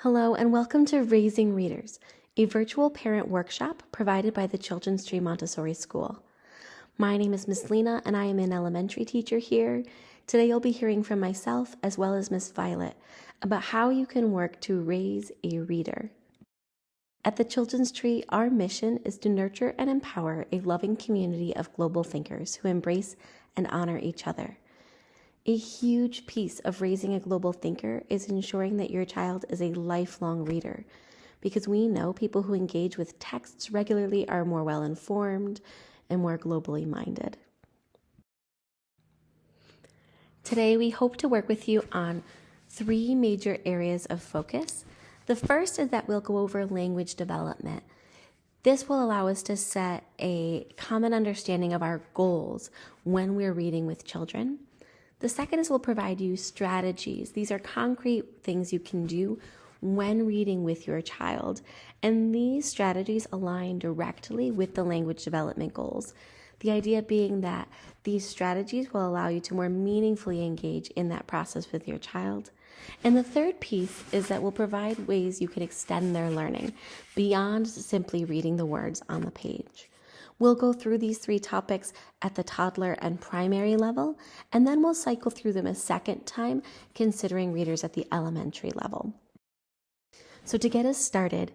Hello and welcome to Raising Readers, a virtual parent workshop provided by the Children's Tree Montessori School. My name is Miss Lena and I am an elementary teacher here. Today you'll be hearing from myself as well as Miss Violet about how you can work to raise a reader. At the Children's Tree, our mission is to nurture and empower a loving community of global thinkers who embrace and honor each other. A huge piece of raising a global thinker is ensuring that your child is a lifelong reader, because we know people who engage with texts regularly are more well-informed and more globally minded. Today, we hope to work with you on 3 major areas of focus. The first is that we'll go over language development. This will allow us to set a common understanding of our goals when we're reading with children. The second is we'll provide you strategies. These are concrete things you can do when reading with your child. And these strategies align directly with the language development goals. The idea being that these strategies will allow you to more meaningfully engage in that process with your child. And the third piece is that we'll provide ways you can extend their learning beyond simply reading the words on the page. We'll go through these 3 topics at the toddler and primary level, and then we'll cycle through them a second time, considering readers at the elementary level. So to get us started,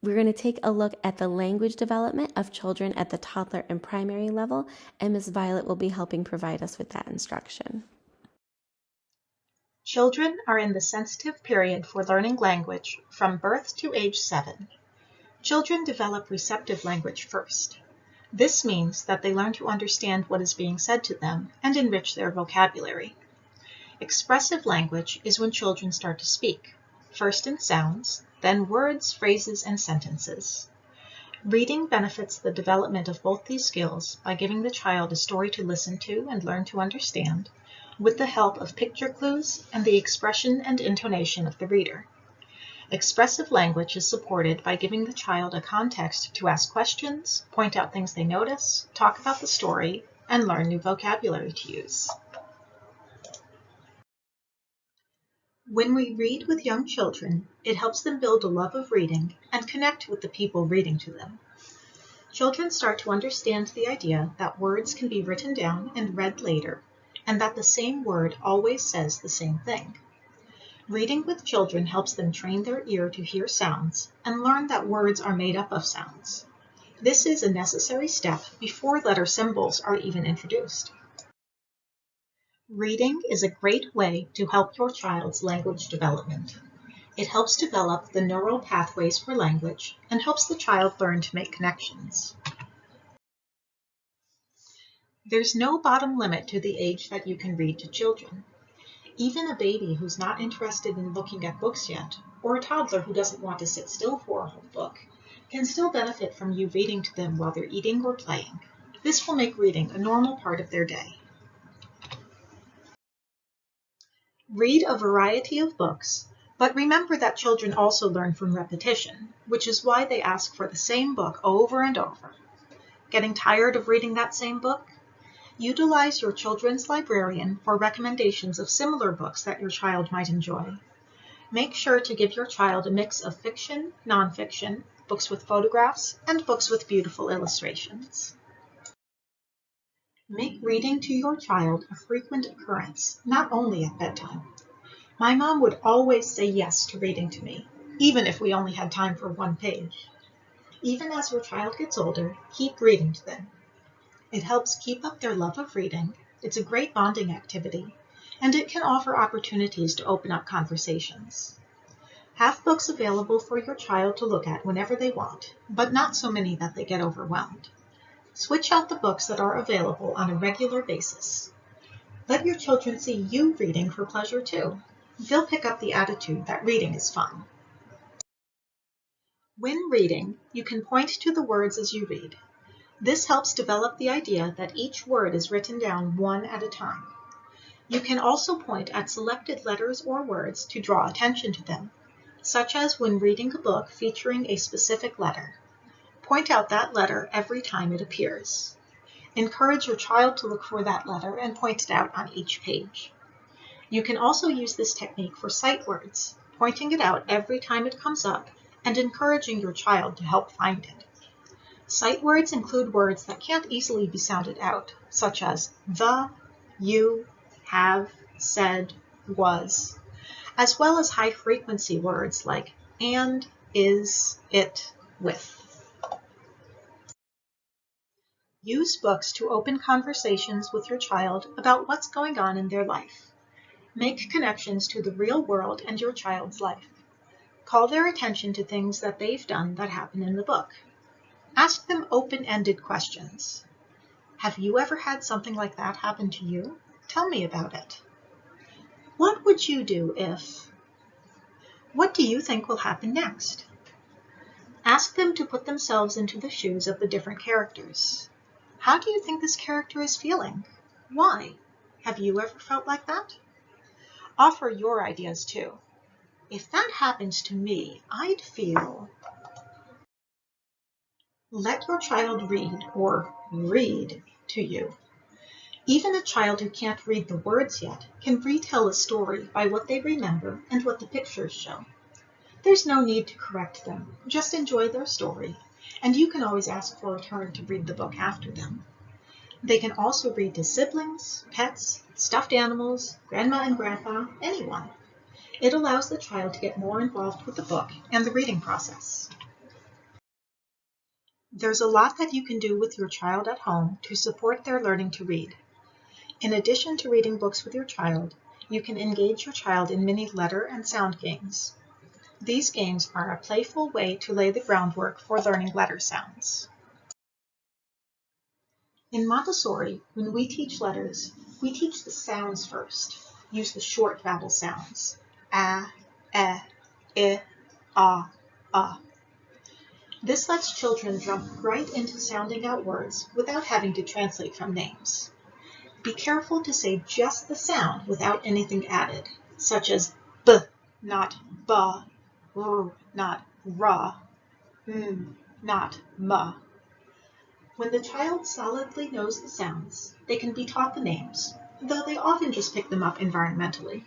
we're going to take a look at the language development of children at the toddler and primary level, and Ms. Violet will be helping provide us with that instruction. Children are in the sensitive period for learning language from birth to age 7. Children develop receptive language first. This means that they learn to understand what is being said to them and enrich their vocabulary. Expressive language is when children start to speak, first in sounds, then words, phrases, and sentences. Reading benefits the development of both these skills by giving the child a story to listen to and learn to understand, with the help of picture clues and the expression and intonation of the reader. Expressive language is supported by giving the child a context to ask questions, point out things they notice, talk about the story, and learn new vocabulary to use. When we read with young children, it helps them build a love of reading and connect with the people reading to them. Children start to understand the idea that words can be written down and read later, and that the same word always says the same thing. Reading with children helps them train their ear to hear sounds and learn that words are made up of sounds. This is a necessary step before letter symbols are even introduced. Reading is a great way to help your child's language development. It helps develop the neural pathways for language and helps the child learn to make connections. There's no bottom limit to the age that you can read to children. Even a baby who's not interested in looking at books yet, or a toddler who doesn't want to sit still for a whole book, can still benefit from you reading to them while they're eating or playing. This will make reading a normal part of their day. Read a variety of books, but remember that children also learn from repetition, which is why they ask for the same book over and over. Getting tired of reading that same book? Utilize your children's librarian for recommendations of similar books that your child might enjoy. Make sure to give your child a mix of fiction, nonfiction, books with photographs, and books with beautiful illustrations. Make reading to your child a frequent occurrence, not only at bedtime. My mom would always say yes to reading to me, even if we only had time for 1 page. Even as your child gets older, keep reading to them. It helps keep up their love of reading, it's a great bonding activity, and it can offer opportunities to open up conversations. Have books available for your child to look at whenever they want, but not so many that they get overwhelmed. Switch out the books that are available on a regular basis. Let your children see you reading for pleasure too. They'll pick up the attitude that reading is fun. When reading, you can point to the words as you read. This helps develop the idea that each word is written down one at a time. You can also point at selected letters or words to draw attention to them, such as when reading a book featuring a specific letter. Point out that letter every time it appears. Encourage your child to look for that letter and point it out on each page. You can also use this technique for sight words. pointing it out every time it comes up, and encouraging your child to help find it. Sight words include words that can't easily be sounded out, such as the, you, have, said, was, as well as high-frequency words like and, is, it, with. Use books to open conversations with your child about what's going on in their life. Make connections to the real world and your child's life. Call their attention to things that they've done that happen in the book. Ask them open-ended questions. Have you ever had something like that happen to you? Tell me about it. What would you do if? What do you think will happen next? Ask them to put themselves into the shoes of the different characters. How do you think this character is feeling? Why? Have you ever felt like that? Offer your ideas too. If that happens to me, I'd feel. Let your child read or read to you. Even a child who can't read the words yet can retell a story by what they remember and what the pictures show. There's no need to correct them, just enjoy their story, and you can always ask for a turn to read the book after them. They can also read to siblings, pets, stuffed animals, grandma and grandpa, anyone. It allows the child to get more involved with the book and the reading process. There's a lot that you can do with your child at home to support their learning to read. In addition to reading books with your child, you can engage your child in many letter and sound games. These games are a playful way to lay the groundwork for learning letter sounds. In Montessori, when we teach letters, we teach the sounds first. Use the short vowel sounds. A, I, a. This lets children jump right into sounding out words without having to translate from names. Be careful to say just the sound without anything added, such as b, not ba, r, not ra, not ma. When the child solidly knows the sounds, they can be taught the names, though they often just pick them up environmentally.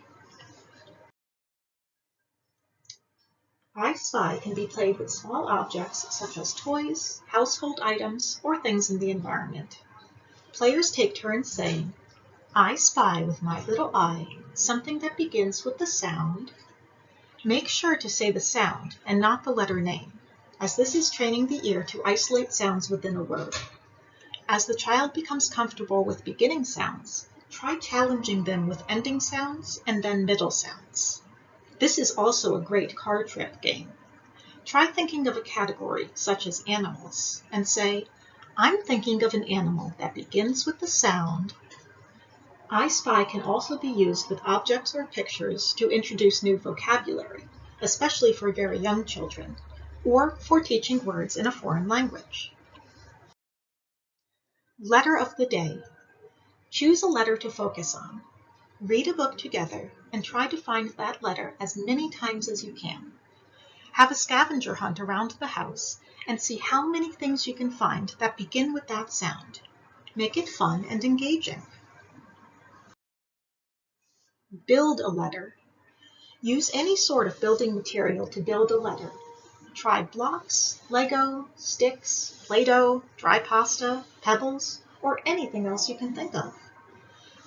I Spy can be played with small objects such as toys, household items, or things in the environment. Players take turns saying, I spy with my little eye something that begins with the sound. Make sure to say the sound and not the letter name, as this is training the ear to isolate sounds within a word. As the child becomes comfortable with beginning sounds, try challenging them with ending sounds and then middle sounds. This is also a great card trip game. Try thinking of a category, such as animals, and say, I'm thinking of an animal that begins with the sound. I Spy can also be used with objects or pictures to introduce new vocabulary, especially for very young children, or for teaching words in a foreign language. Letter of the day. Choose a letter to focus on. Read a book together and try to find that letter as many times as you can. Have a scavenger hunt around the house and see how many things you can find that begin with that sound. Make it fun and engaging. Build a letter. Use any sort of building material to build a letter. Try blocks, Lego, sticks, Play-Doh, dry pasta, pebbles, or anything else you can think of.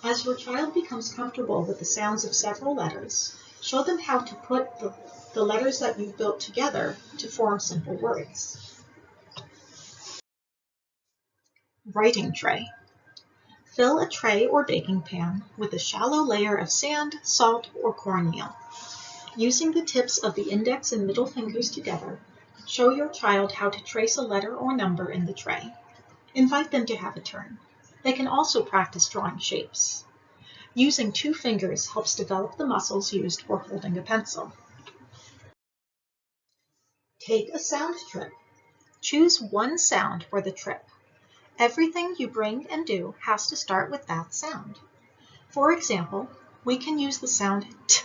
As your child becomes comfortable with the sounds of several letters, show them how to put the letters that you've built together to form simple words. Writing tray. Fill a tray or baking pan with a shallow layer of sand, salt, or cornmeal. Using the tips of the index and middle fingers together, show your child how to trace a letter or number in the tray. Invite them to have a turn. They can also practice drawing shapes. Using 2 fingers helps develop the muscles used for holding a pencil. Take a sound trip. Choose one sound for the trip. Everything you bring and do has to start with that sound. For example, we can use the sound T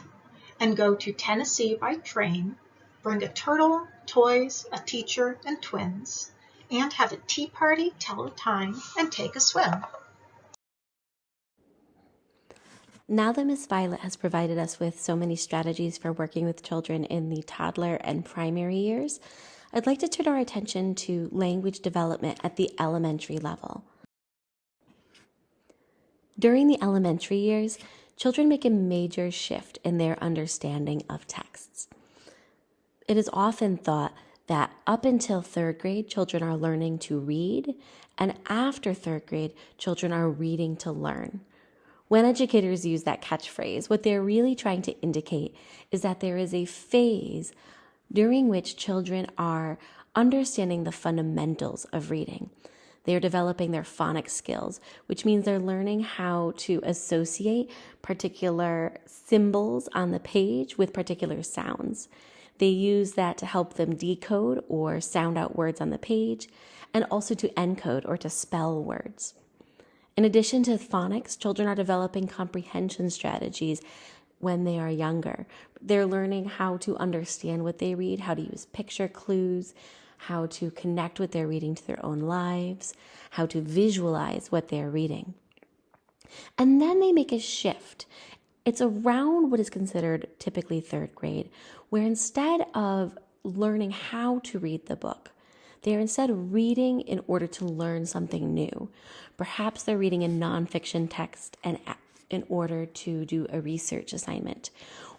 and go to Tennessee by train, bring a turtle, toys, a teacher, and twins, and have a tea party, tell a time, and take a swim. Now that Miss Violet has provided us with so many strategies for working with children in the toddler and primary years, I'd like to turn our attention to language development at the elementary level. During the elementary years, children make a major shift in their understanding of texts. It is often thought that up until third grade, children are learning to read, and after third grade, children are reading to learn. When educators use that catchphrase, what they're really trying to indicate is that there is a phase during which children are understanding the fundamentals of reading. They are developing their phonics skills, which means they're learning how to associate particular symbols on the page with particular sounds. They use that to help them decode or sound out words on the page, and also to encode or to spell words. In addition to phonics, children are developing comprehension strategies when they are younger. They're learning how to understand what they read, how to use picture clues, how to connect what they're reading to their own lives, how to visualize what they're reading. And then they make a shift. It's around what is considered typically third grade, where instead of learning how to read the book, they're instead reading in order to learn something new. Perhaps they're reading a nonfiction text and in order to do a research assignment.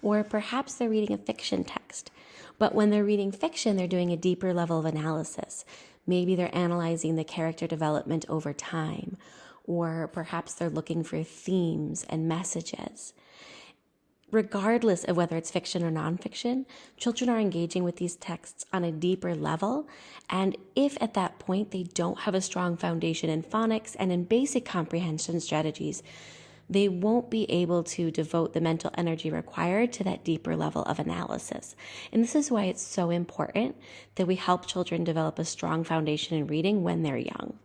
Or perhaps they're reading a fiction text. But when they're reading fiction, they're doing a deeper level of analysis. Maybe they're analyzing the character development over time. Or perhaps they're looking for themes and messages. Regardless of whether it's fiction or nonfiction, children are engaging with these texts on a deeper level. And if at that point they don't have a strong foundation in phonics and in basic comprehension strategies, they won't be able to devote the mental energy required to that deeper level of analysis. And this is why it's so important that we help children develop a strong foundation in reading when they're young.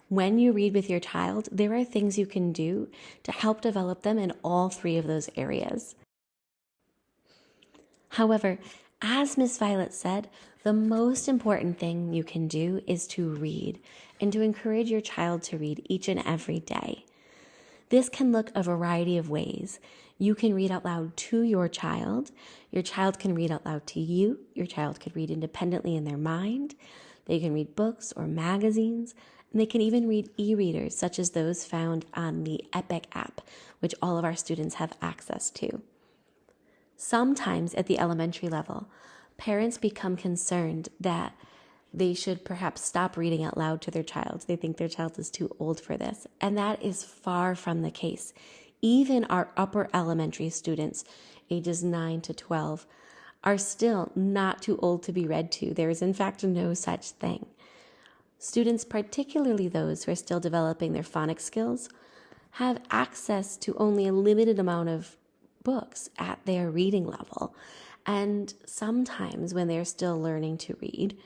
When you read with your child, there are things you can do to help develop them in all three of those areas. However, as Miss Violet said, the most important thing you can do is to read and to encourage your child to read each and every day. This can look a variety of ways. You can read out loud to your child can read out loud to you, your child could read independently in their mind, they can read books or magazines, and they can even read e-readers such as those found on the Epic app, which all of our students have access to. Sometimes at the elementary level, parents become concerned that they should perhaps stop reading out loud to their child. They think their child is too old for this, and that is far from the case. Even our upper elementary students, ages 9 to 12, are still not too old to be read to. There is in fact no such thing. Students, particularly those who are still developing their phonics skills, have access to only a limited amount of books at their reading level. And sometimes when they're still learning to read,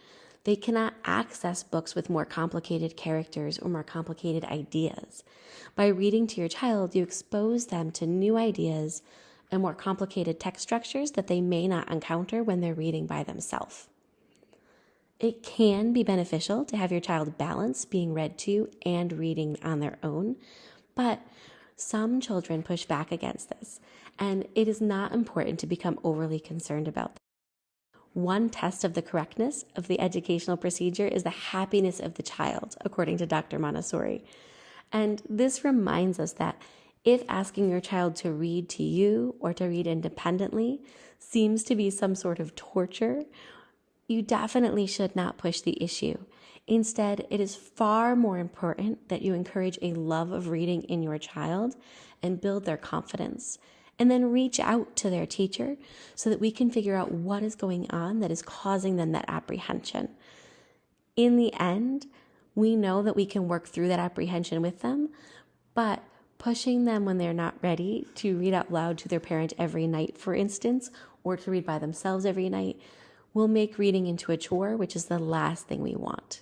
they cannot access books with more complicated characters or more complicated ideas. By reading to your child, you expose them to new ideas and more complicated text structures that they may not encounter when they're reading by themselves. It can be beneficial to have your child balance being read to and reading on their own, but some children push back against this, and it is not important to become overly concerned about that. One test of the correctness of the educational procedure is the happiness of the child, according to Dr. Montessori. And this reminds us that if asking your child to read to you or to read independently seems to be some sort of torture, you definitely should not push the issue. Instead, it is far more important that you encourage a love of reading in your child and build their confidence. And then reach out to their teacher so that we can figure out what is going on that is causing them that apprehension. In the end, we know that we can work through that apprehension with them, but pushing them when they're not ready to read out loud to their parent every night, for instance, or to read by themselves every night, will make reading into a chore, which is the last thing we want.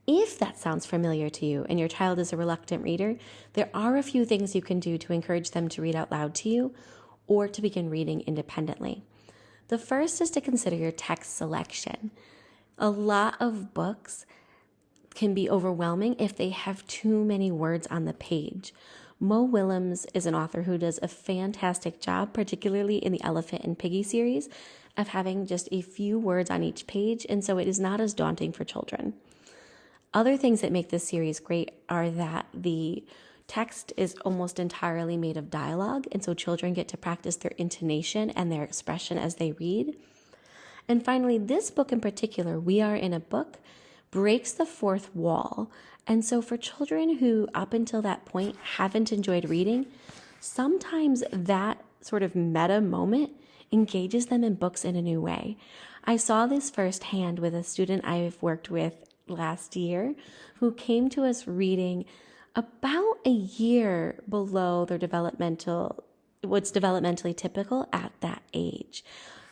If that sounds familiar to you and your child is a reluctant reader, there are a few things you can do to encourage them to read out loud to you or to begin reading independently. The first is to consider your text selection. A lot of books can be overwhelming if they have too many words on the page. Mo Willems is an author who does a fantastic job, particularly in the Elephant and Piggy series, of having just a few words on each page, and so it is not as daunting for children. Other things that make this series great are that the text is almost entirely made of dialogue, and so children get to practice their intonation and their expression as they read. And finally, this book in particular, We Are in a Book, breaks the fourth wall. And so for children who up until that point haven't enjoyed reading, sometimes that sort of meta moment engages them in books in a new way. I saw this firsthand with a student I've worked with last year who came to us reading about a year below their what's developmentally typical at that age.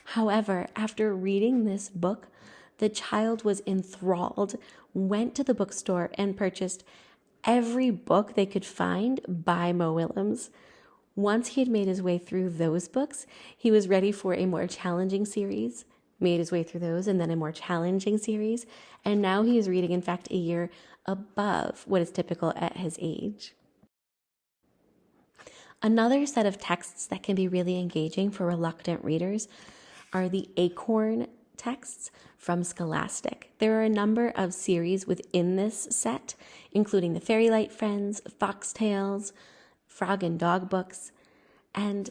However, after reading this book, the child was enthralled, went to the bookstore and purchased every book they could find by Mo Willems. Once he had made his way through those books, he was ready for a more challenging series, made his way through those, and then a more challenging series. And now he is reading, in fact, a year above what is typical at his age. Another set of texts that can be really engaging for reluctant readers are the Acorn texts from Scholastic. There are a number of series within this set, including the Fairylight Friends, Foxtales, Frog and Dog books, and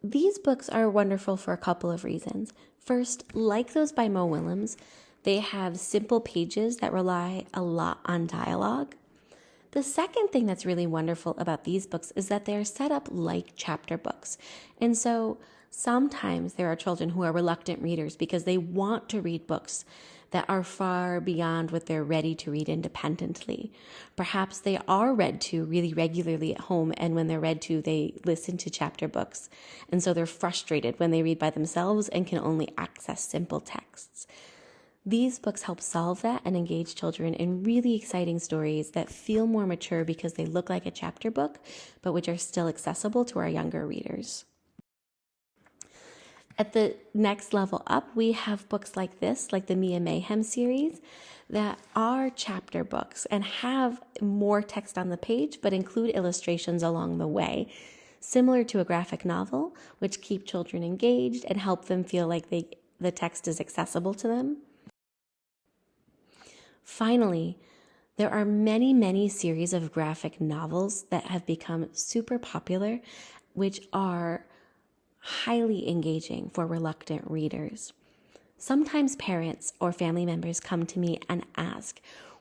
these books are wonderful for a couple of reasons. First, like those by Mo Willems, they have simple pages that rely a lot on dialogue. The second thing that's really wonderful about these books is that they're set up like chapter books. And so sometimes there are children who are reluctant readers because they want to read books that are far beyond what they're ready to read independently. Perhaps they are read to really regularly at home, and when they're read to, they listen to chapter books. And so they're frustrated when they read by themselves and can only access simple texts. These books help solve that and engage children in really exciting stories that feel more mature because they look like a chapter book, but which are still accessible to our younger readers. At the next level up, we have books like this, like the Mia Mayhem series, that are chapter books and have more text on the page, but include illustrations along the way, similar to a graphic novel, which keep children engaged and help them feel like the text is accessible to them. Finally, there are many, many series of graphic novels that have become super popular, which are highly engaging for reluctant readers. Sometimes parents or family members come to me and ask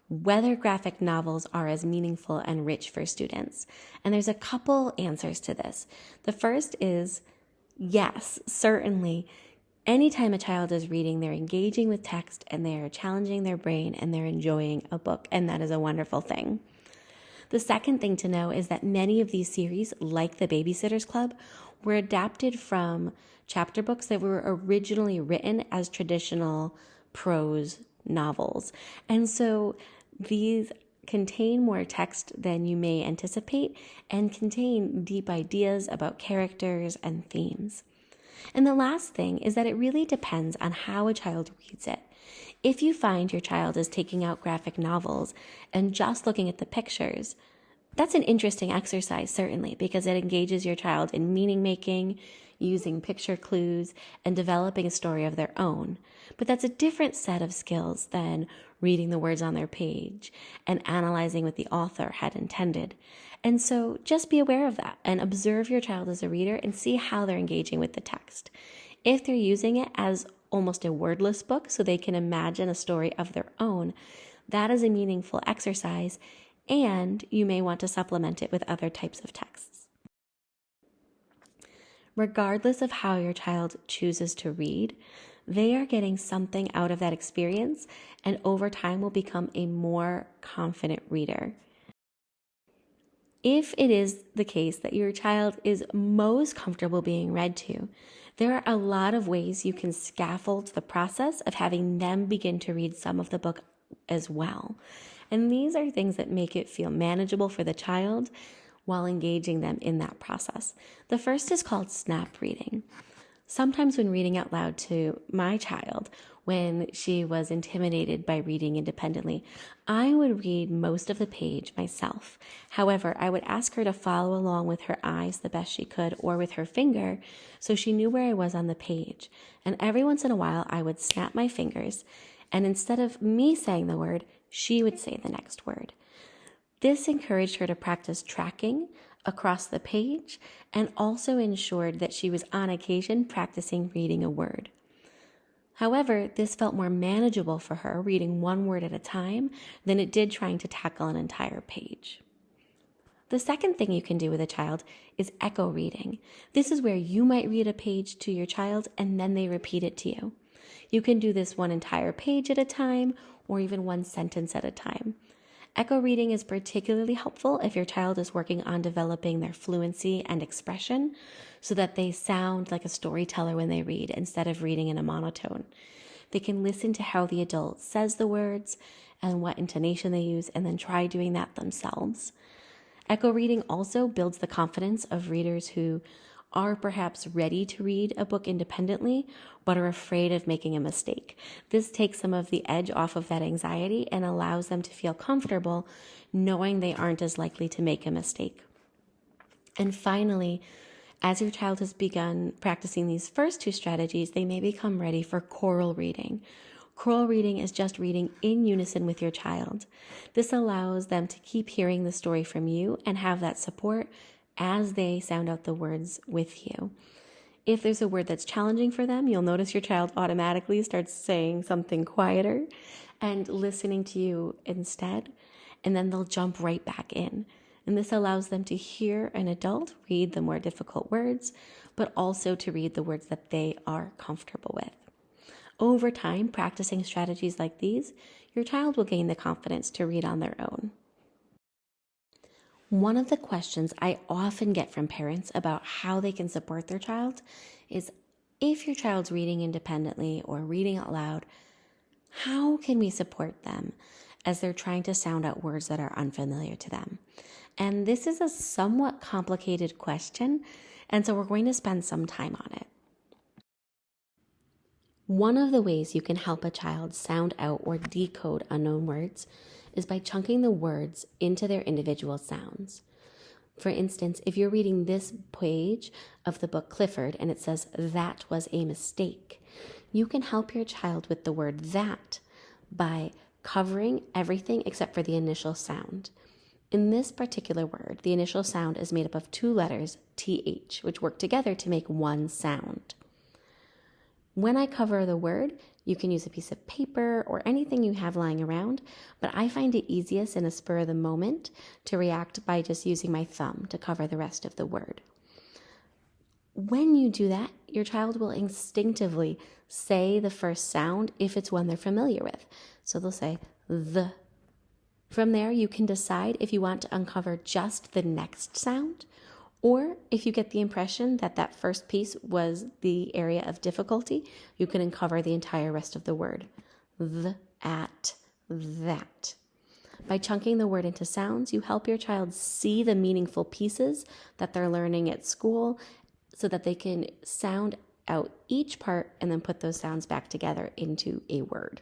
whether graphic novels are as meaningful and rich for students. And there's a couple answers to this. The first is yes, certainly. Anytime a child is reading, they're engaging with text and they're challenging their brain and they're enjoying a book, and that is a wonderful thing. The second thing to know is that many of these series, like the Babysitter's Club, were adapted from chapter books that were originally written as traditional prose novels. And so these contain more text than you may anticipate and contain deep ideas about characters and themes. And the last thing is that it really depends on how a child reads it. If you find your child is taking out graphic novels and just looking at the pictures, that's an interesting exercise, certainly, because it engages your child in meaning making, using picture clues, and developing a story of their own. But that's a different set of skills than reading the words on their page and analyzing what the author had intended. And so just be aware of that and observe your child as a reader and see how they're engaging with the text. If they're using it as almost a wordless book so they can imagine a story of their own, that is a meaningful exercise, and you may want to supplement it with other types of texts. Regardless of how your child chooses to read, they are getting something out of that experience and over time will become a more confident reader. If it is the case that your child is most comfortable being read to, there are a lot of ways you can scaffold the process of having them begin to read some of the book as well. And these are things that make it feel manageable for the child while engaging them in that process. The first is called snap reading. Sometimes when reading out loud to my child, when she was intimidated by reading independently, I would read most of the page myself. However, I would ask her to follow along with her eyes the best she could or with her finger so she knew where I was on the page. And every once in a while, I would snap my fingers, and instead of me saying the word, she would say the next word. This encouraged her to practice tracking across the page and also ensured that she was on occasion practicing reading a word. However, this felt more manageable for her reading one word at a time than it did trying to tackle an entire page. The second thing you can do with a child is echo reading. This is where you might read a page to your child and then they repeat it to you. You can do this one entire page at a time or even one sentence at a time. Echo reading is particularly helpful if your child is working on developing their fluency and expression so that they sound like a storyteller when they read instead of reading in a monotone. They can listen to how the adult says the words and what intonation they use and then try doing that themselves. Echo reading also builds the confidence of readers who are perhaps ready to read a book independently, but are afraid of making a mistake. This takes some of the edge off of that anxiety and allows them to feel comfortable knowing they aren't as likely to make a mistake. And finally, as your child has begun practicing these first two strategies, they may become ready for choral reading. Choral reading is just reading in unison with your child. This allows them to keep hearing the story from you and have that support as they sound out the words with you. If there's a word that's challenging for them, you'll notice your child automatically starts saying something quieter and listening to you instead, and then they'll jump right back in. And this allows them to hear an adult read the more difficult words, but also to read the words that they are comfortable with. Over time, practicing strategies like these, your child will gain the confidence to read on their own. One of the questions I often get from parents about how they can support their child is, if your child's reading independently or reading out loud, how can we support them as they're trying to sound out words that are unfamiliar to them? And this is a somewhat complicated question, and so we're going to spend some time on it. One of the ways you can help a child sound out or decode unknown words is by chunking the words into their individual sounds. For instance, if you're reading this page of the book Clifford and it says, "That was a mistake," you can help your child with the word "that" by covering everything except for the initial sound. In this particular word, the initial sound is made up of two letters, TH, which work together to make one sound. When I cover the word, you can use a piece of paper or anything you have lying around, but I find it easiest in a spur of the moment to react by just using my thumb to cover the rest of the word. When you do that, your child will instinctively say the first sound if it's one they're familiar with. So they'll say the. From there, you can decide if you want to uncover just the next sound, or if you get the impression that that first piece was the area of difficulty, you can uncover the entire rest of the word. The, at, that. By chunking the word into sounds, you help your child see the meaningful pieces that they're learning at school so that they can sound out each part and then put those sounds back together into a word.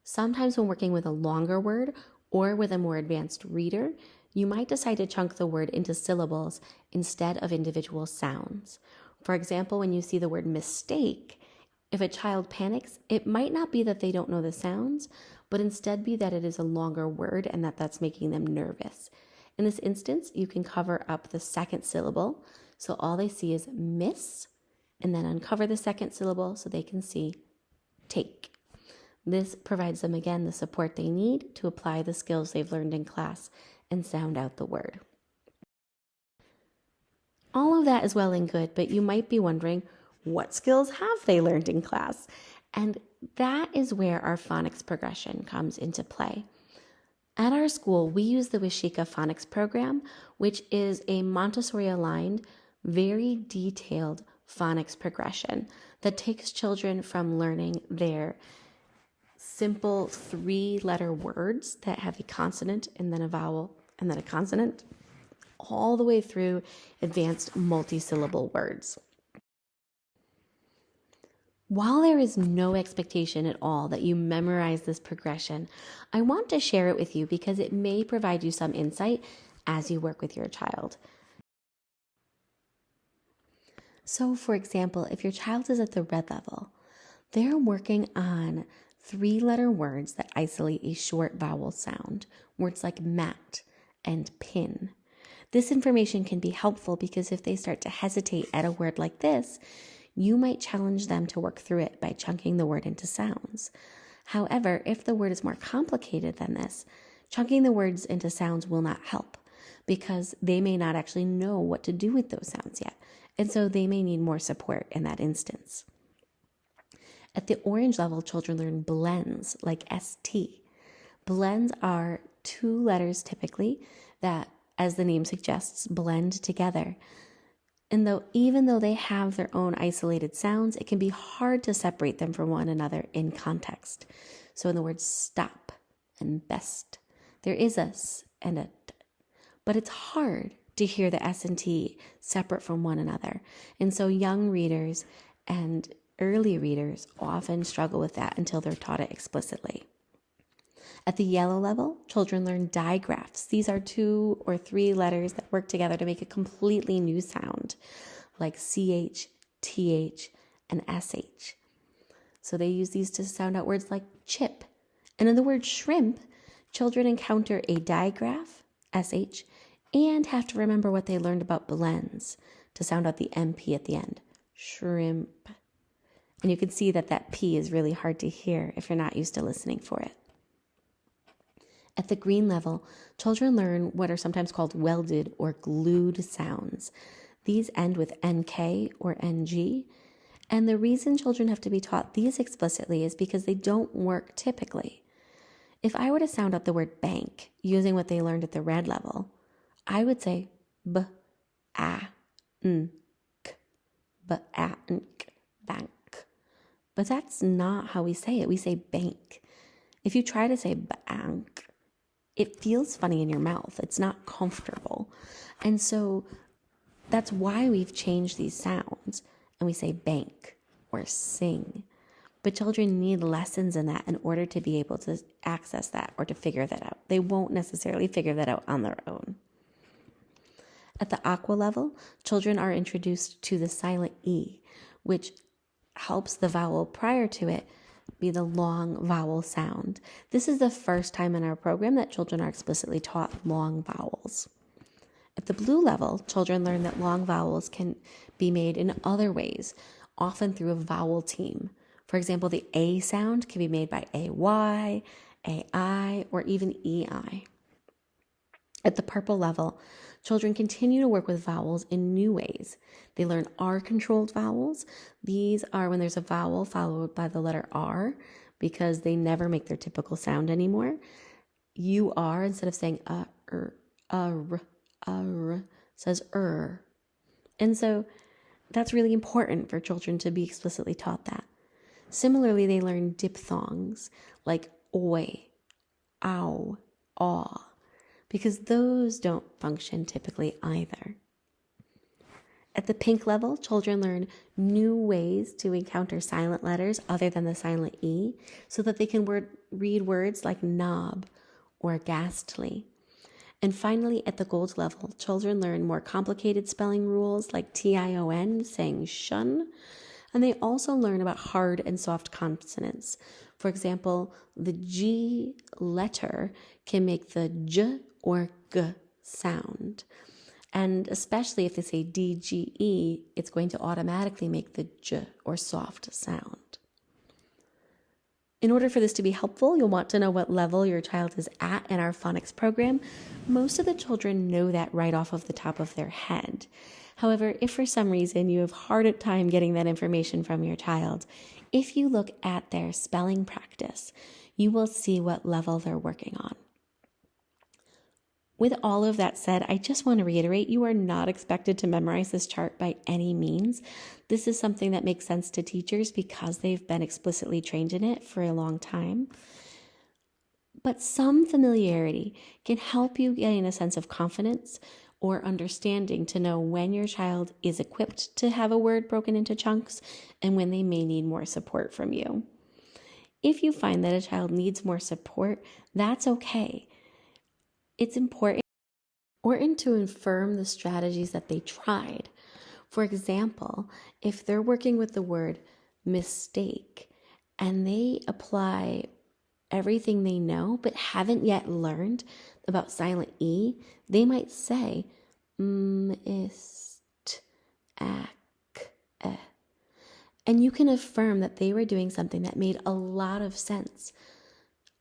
Sometimes when working with a longer word or with a more advanced reader, you might decide to chunk the word into syllables instead of individual sounds. For example, when you see the word mistake, if a child panics, it might not be that they don't know the sounds, but instead be that it is a longer word and that's making them nervous. In this instance, you can cover up the second syllable, so all they see is miss, and then uncover the second syllable so they can see take. This provides them, again, the support they need to apply the skills they've learned in class and sound out the word. All of that is well and good, but you might be wondering, what skills have they learned in class? And that is where our phonics progression comes into play. At our school, we use the Washika Phonics program, which is a Montessori-aligned, very detailed phonics progression that takes children from learning their simple 3-letter words that have a consonant and then a vowel and then a consonant, all the way through advanced multi-syllable words. While there is no expectation at all that you memorize this progression, I want to share it with you because it may provide you some insight as you work with your child. So, for example, if your child is at the red level, they're working on 3-letter words that isolate a short vowel sound, words like mat and pin. This information can be helpful because if they start to hesitate at a word like this, you might challenge them to work through it by chunking the word into sounds. However, if the word is more complicated than this, chunking the words into sounds will not help because they may not actually know what to do with those sounds yet, and so they may need more support in that instance. At the orange level, children learn blends like ST. Blends are 2 letters typically that, as the name suggests, blend together. And even though they have their own isolated sounds, it can be hard to separate them from one another in context. So in the words stop and best, there is a S and a T, but it's hard to hear the S and T separate from one another. And so young readers and early readers often struggle with that until they're taught it explicitly. At the yellow level, children learn digraphs. These are 2 or 3 letters that work together to make a completely new sound, like CH, TH, and SH. So they use these to sound out words like chip. And in the word shrimp, children encounter a digraph, SH, and have to remember what they learned about blends to sound out the MP at the end, shrimp. And you can see that P is really hard to hear if you're not used to listening for it. At the green level, children learn what are sometimes called welded or glued sounds. These end with NK or NG. And the reason children have to be taught these explicitly is because they don't work typically. If I were to sound out the word bank using what they learned at the red level, I would say b, a, n, k, b, a, n, k, bank. But that's not how we say it. We say bank. If you try to say bank, it feels funny in your mouth. It's not comfortable. And so that's why we've changed these sounds and we say bank or sing. But children need lessons in that in order to be able to access that or to figure that out. They won't necessarily figure that out on their own. At the aqua level, children are introduced to the silent E, which helps the vowel prior to it be the long vowel sound. This is the first time in our program that children are explicitly taught long vowels. At the blue level, children learn that long vowels can be made in other ways, often through a vowel team. For example, the A sound can be made by AY, AI, or even EI. At the purple level, children continue to work with vowels in new ways. They learn R-controlled vowels. These are when there's a vowel followed by the letter R because they never make their typical sound anymore. UR, instead of saying says And so that's really important for children to be explicitly taught that. Similarly, they learn diphthongs like oi, ow, aw, because those don't function typically either. At the pink level, children learn new ways to encounter silent letters other than the silent E so that they can read words like knob or ghastly. And finally, at the gold level, children learn more complicated spelling rules like TION, saying shun, and they also learn about hard and soft consonants. For example, the G letter can make the J or G sound. And especially if they say DGE, it's going to automatically make the J or soft sound. In order for this to be helpful, you'll want to know what level your child is at in our phonics program. Most of the children know that right off of the top of their head. However, if for some reason you have a hard time getting that information from your child, if you look at their spelling practice, you will see what level they're working on. With all of that said, I just want to reiterate, you are not expected to memorize this chart by any means. This is something that makes sense to teachers because they've been explicitly trained in it for a long time. But some familiarity can help you gain a sense of confidence or understanding to know when your child is equipped to have a word broken into chunks and when they may need more support from you. If you find that a child needs more support, that's okay. It's important to affirm the strategies that they tried. For example, if they're working with the word mistake and they apply everything they know but haven't yet learned about silent E, they might say ist, ak, eh. And you can affirm that they were doing something that made a lot of sense.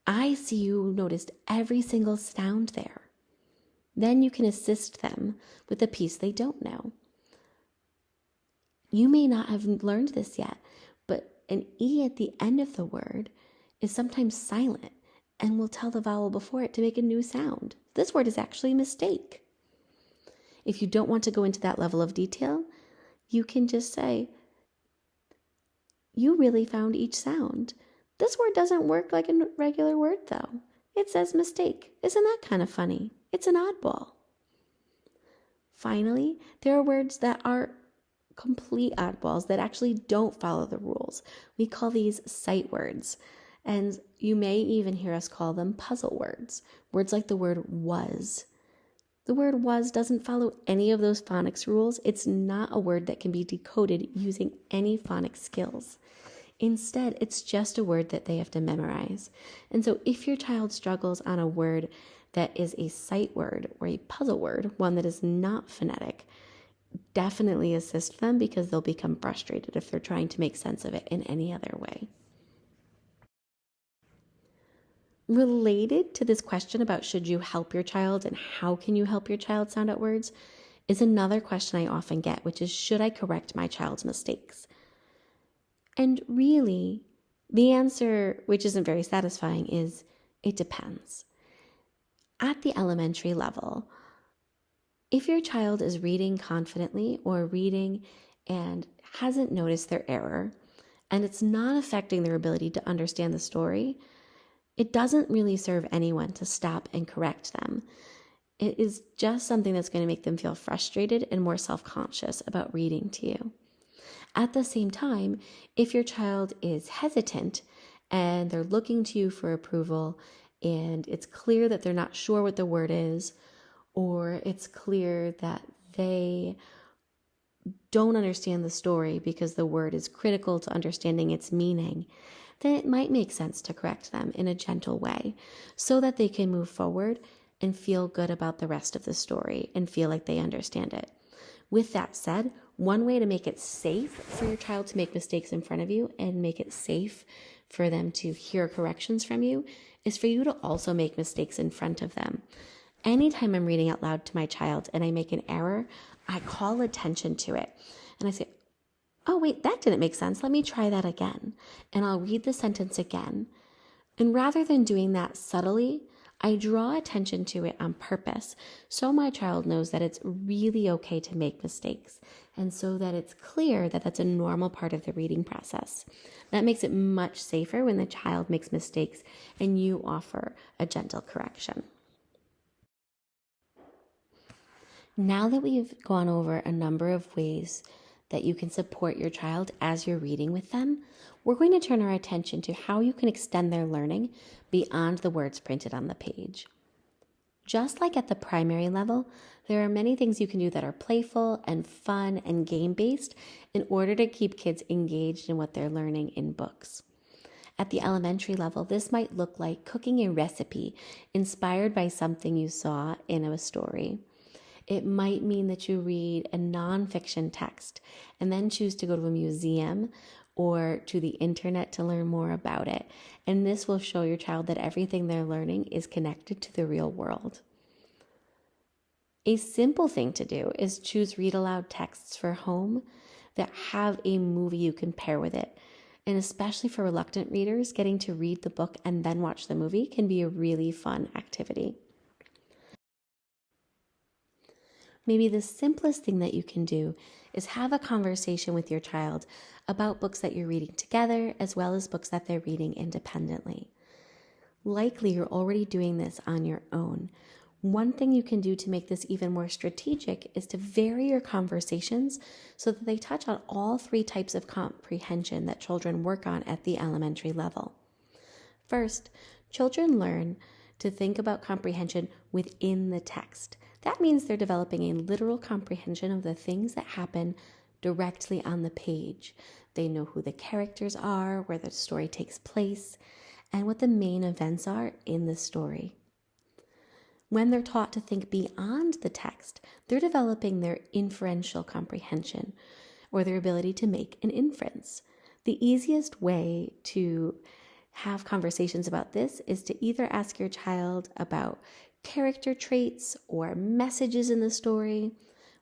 I see you noticed every single sound there. Then you can assist them with the piece they don't know. You may not have learned this yet, but an E at the end of the word is sometimes silent and will tell the vowel before it to make a new sound. This word is actually a mistake. If you don't want to go into that level of detail, you can just say, you really found each sound. This word doesn't work like a regular word, though. It says mistake. Isn't that kind of funny? It's an oddball. Finally, there are words that are complete oddballs that actually don't follow the rules. We call these sight words, and you may even hear us call them puzzle words. Words like the word was. The word was doesn't follow any of those phonics rules. It's not a word that can be decoded using any phonics skills. Instead, it's just a word that they have to memorize. And so if your child struggles on a word that is a sight word or a puzzle word, one that is not phonetic, definitely assist them because they'll become frustrated if they're trying to make sense of it in any other way. Related to this question about should you help your child and how can you help your child sound out words is another question I often get, which is, should I correct my child's mistakes? And really, the answer, which isn't very satisfying, is it depends. At the elementary level, if your child is reading confidently or reading and hasn't noticed their error, and it's not affecting their ability to understand the story, it doesn't really serve anyone to stop and correct them. It is just something that's going to make them feel frustrated and more self-conscious about reading to you. At the same time, if your child is hesitant and they're looking to you for approval and it's clear that they're not sure what the word is, or it's clear that they don't understand the story because the word is critical to understanding its meaning, then it might make sense to correct them in a gentle way so that they can move forward and feel good about the rest of the story and feel like they understand it. With that said, one way to make it safe for your child to make mistakes in front of you and make it safe for them to hear corrections from you is for you to also make mistakes in front of them. Anytime I'm reading out loud to my child and I make an error, I call attention to it. And I say, oh, wait, that didn't make sense. Let me try that again. And I'll read the sentence again. And rather than doing that subtly, I draw attention to it on purpose so my child knows that it's really okay to make mistakes and so that it's clear that that's a normal part of the reading process. That makes it much safer when the child makes mistakes and you offer a gentle correction. Now that we've gone over a number of ways that you can support your child as you're reading with them, we're going to turn our attention to how you can extend their learning beyond the words printed on the page. Just like at the primary level, there are many things you can do that are playful and fun and game-based in order to keep kids engaged in what they're learning in books. At the elementary level, this might look like cooking a recipe inspired by something you saw in a story. It might mean that you read a nonfiction text and then choose to go to a museum or to the internet to learn more about it. And this will show your child that everything they're learning is connected to the real world. A simple thing to do is choose read aloud texts for home that have a movie you can pair with it. And especially for reluctant readers, getting to read the book and then watch the movie can be a really fun activity. Maybe the simplest thing that you can do is have a conversation with your child about books that you're reading together, as well as books that they're reading independently. Likely you're already doing this on your own. One thing you can do to make this even more strategic is to vary your conversations so that they touch on all three types of comprehension that children work on at the elementary level. First, children learn to think about comprehension within the text. That means they're developing a literal comprehension of the things that happen directly on the page. They know who the characters are, where the story takes place, and what the main events are in the story. When they're taught to think beyond the text, they're developing their inferential comprehension, or their ability to make an inference. The easiest way to have conversations about this is to either ask your child about character traits or messages in the story.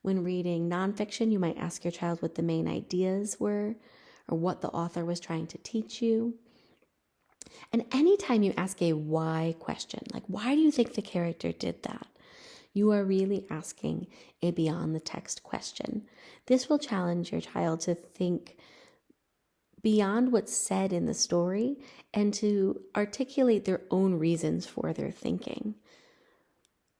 When reading nonfiction, you might ask your child what the main ideas were or what the author was trying to teach you. And anytime you ask a why question, like why do you think the character did that? You are really asking a beyond the text question. This will challenge your child to think beyond what's said in the story and to articulate their own reasons for their thinking.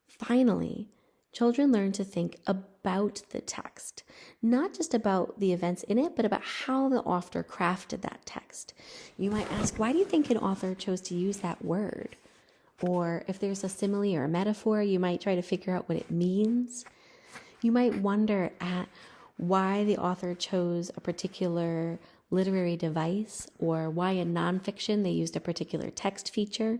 Finally, children learn to think about the text, not just about the events in it, but about how the author crafted that text. You might ask, why do you think an author chose to use that word? Or if there's a simile or a metaphor, you might try to figure out what it means. You might wonder at why the author chose a particular literary device or why in nonfiction they used a particular text feature.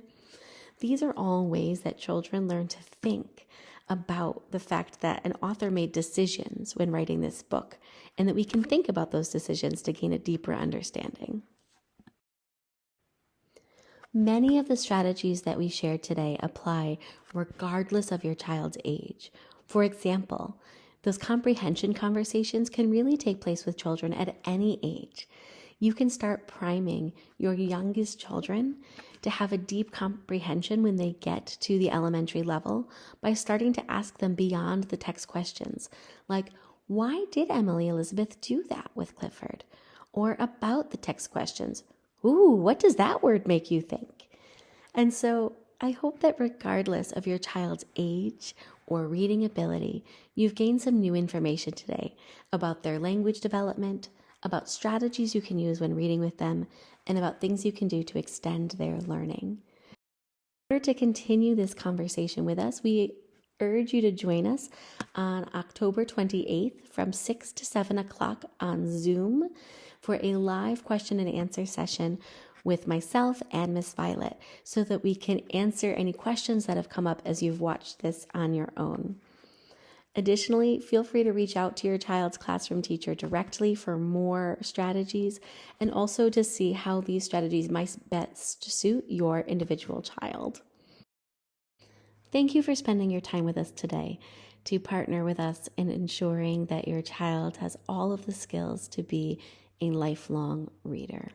These are all ways that children learn to think about the fact that an author made decisions when writing this book, and that we can think about those decisions to gain a deeper understanding. Many of the strategies that we shared today apply regardless of your child's age. For example, those comprehension conversations can really take place with children at any age. You can start priming your youngest children to have a deep comprehension when they get to the elementary level by starting to ask them beyond the text questions, like, why did Emily Elizabeth do that with Clifford? Or about the text questions, ooh, what does that word make you think? And so I hope that regardless of your child's age or reading ability, you've gained some new information today about their language development, about strategies you can use when reading with them, and about things you can do to extend their learning. In order to continue this conversation with us, we urge you to join us on October 28th from 6 to 7 o'clock on Zoom for a live question and answer session with myself and Miss Violet so that we can answer any questions that have come up as you've watched this on your own. Additionally, feel free to reach out to your child's classroom teacher directly for more strategies and also to see how these strategies might best suit your individual child. Thank you for spending your time with us today to partner with us in ensuring that your child has all of the skills to be a lifelong reader.